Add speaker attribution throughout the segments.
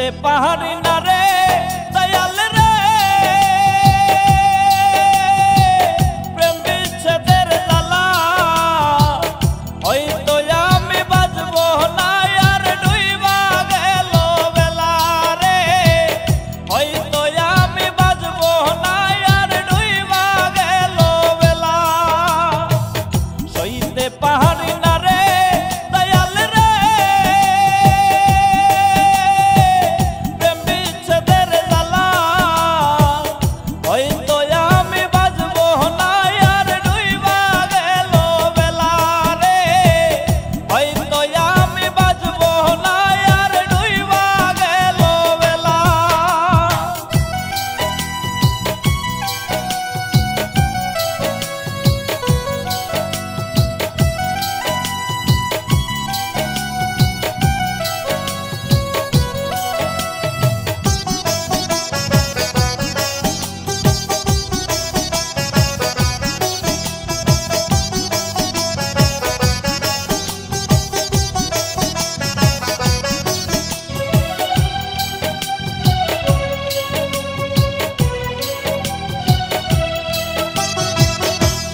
Speaker 1: সইতে পাহাড়ি না রে দয়াল রে প্রেম বিচ্ছেদের জ্বালা হয়তো আমি বাঁচবো না আর ডুইবা গেল বেলা রে হয়তো আমি বাঁচবো না আর ডুইবা গেল বেলা সইতে পাহাড়ি না রে দয়াল রে প্রেম বিচ্ছেদের জ্বালা হয়তো আমি বাঁচবো না আর ডুইবা গেল বেলা রে হয়তো আমি বাঁচবো না আর ডুইবা গেল বেলা।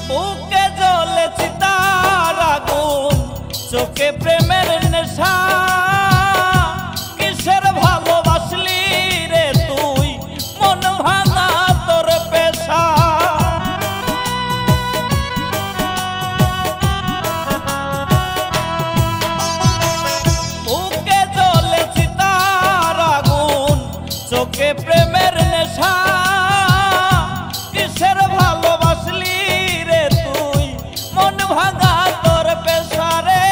Speaker 1: বুকে জ্বলে চিতার আগুন চোখে প্রেমের নেশা কিসের ভালোবাসলি রে তুই মন ভাঙা তোর পেশা বুকে জ্বলে চিতার আগুন চোখে প্রেমের নেশা কিসের ভালোবাসলি রে তুই মন ভাঙা তোর পেশা রে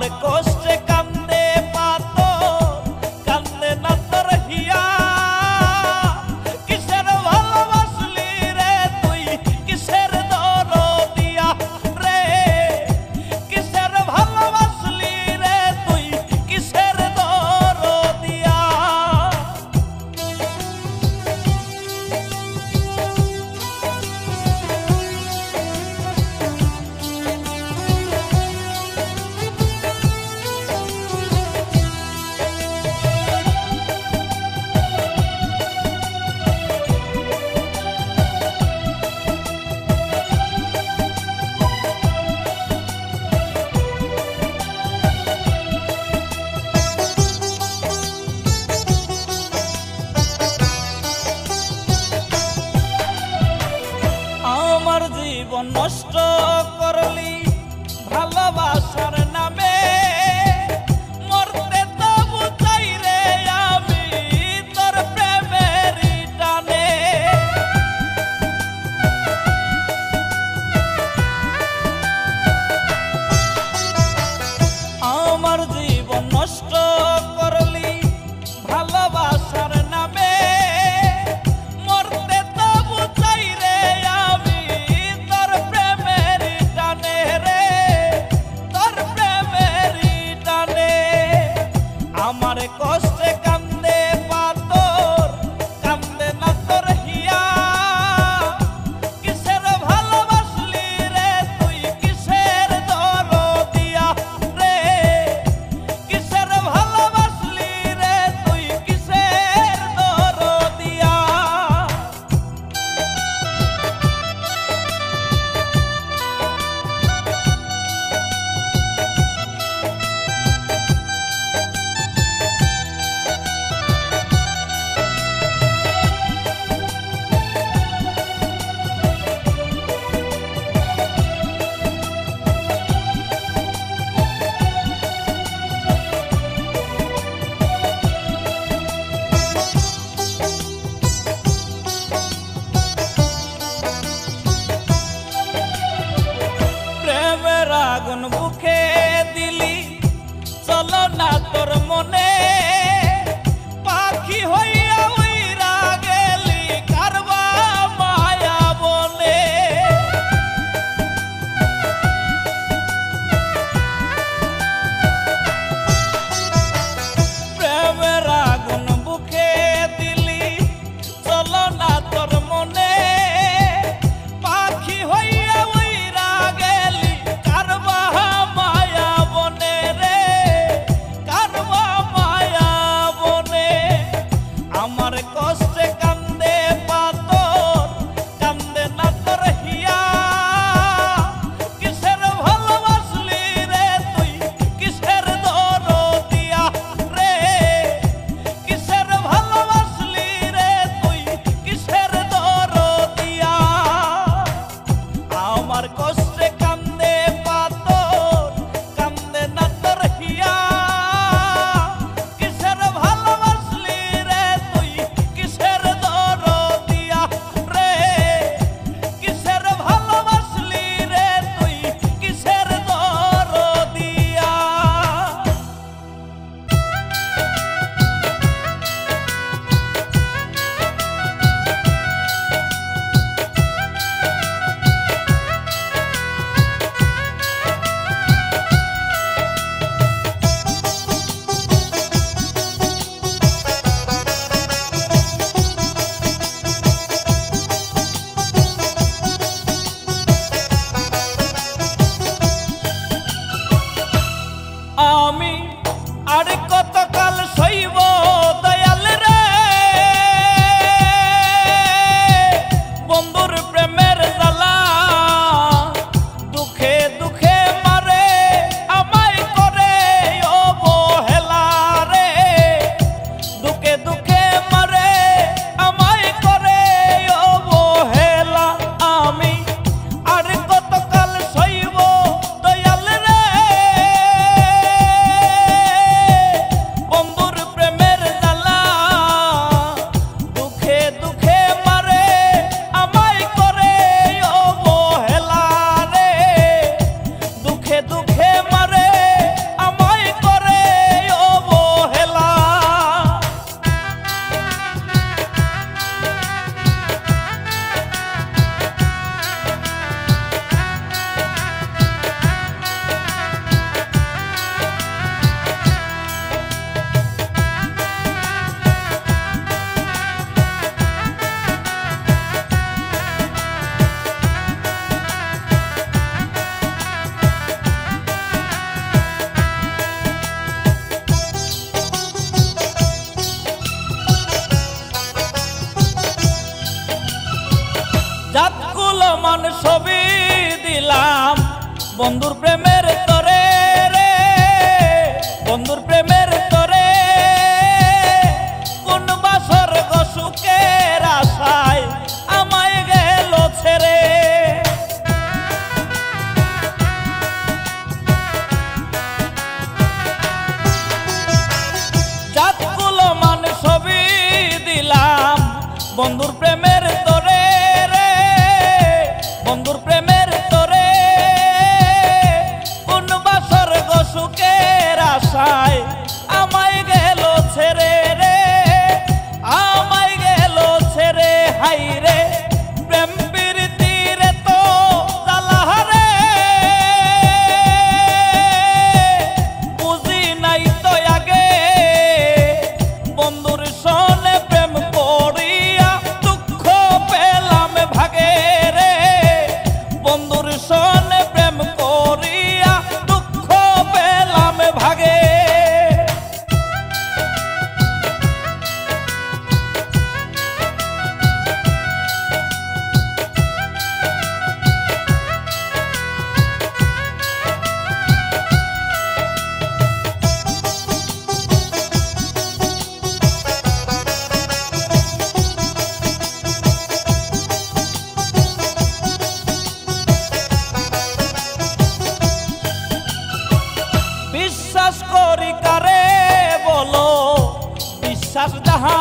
Speaker 1: আমার কষ্টে কান্দে পাথর, কান্দে না তোর হিয়া। কিসের ভালোবাসলি রে তুই, কিসের দরদিয়া রে, কিসের ভালোবাসলি রে তুই, কিসের দরদিয়া। আমার জীবন নষ্ট করলি ভালোবাসার নামে, মরতে তবু চাই রে আমি তোর প্রেমের টানে। আমার জীবন নষ্ট করলি ভালোবাসার নামে, মরতে তবু চাই রে আমি তোর প্রেমের টানে রে, তোর প্রেমের টানে। আমার কষ্টে কান্দে পাথর, কান্দে না তোর হিয়া। কিসের ভালোবাসলি রে তুই, কিসের দরদিয়া রে, কিসের ভালোবাসলি রে তুই, কিসের দরদিয়া। প্রেমের আগুন বুকে দিলি, চলো না তোর মনে, পাখি হইয়া উইরা গেলি কারবা মায়া বনে। প্রেমের আগুন বুকে দিলি, চলো না তোর মনে, পাখি হইয়া উইরা গেলি কারবা মায়া বনে রে, কারবা মায়া বনে। আমার কষ্টে কান্দে পাথর, কান্দে না তোর হিয়া। কিসের ভালোবাসলি রে তুই, কিসের দরদিয়া রে, কিসের ভালোবাসলি রে তুই, কিসের দরদিয়া। আমার কষ্টে কান্দে পাথর, কান্দে না তোর হিয়া। কিসের ভালোবাসলি রে তুই, কিসের দরদিয়া রে, কিসের ভালোবাসলি রে তুই, কিসের দরদিয়া। আমি আর কতকাল সইব দয়াল রে, বন্ধুর প্রেমের জ্বালা। দুঃখে দুঃখে মারে আমায় করে অবহেলা রে, দুঃখে দুঃখে মারে আমায় করে অবহেলা। আমি আর কতকাল সইব দয়াল রে, দুঃখে মারে বন্ধুর প্রেমের তরে রে, বন্ধুর প্রেমের তরে কোন বাসর সুখের আশায় আমায় গেল ছেড়ে। জাতগুলো মান সবই দিলাম বন্ধুর প্রেমের তরে রে, বন্ধুর প্রেমের তরে কোন বাসর সুখের আশায় আমায় গেল ছেড়ে রে, আমায় গেল ছেড়ে। হাই রে প্রেম প্রীতির তো জ্বালা রে, বুঝি নাই তো আগে বন্ধুর সনে প্রেম করিয়া দুঃখ পেলাম ভাগে রে, বন্ধুর সনে প্রেম করিয়া দুঃখ পেলাম ভাগে। বিশ্বাস করি কারে বলো, বিশ্বাস যাহা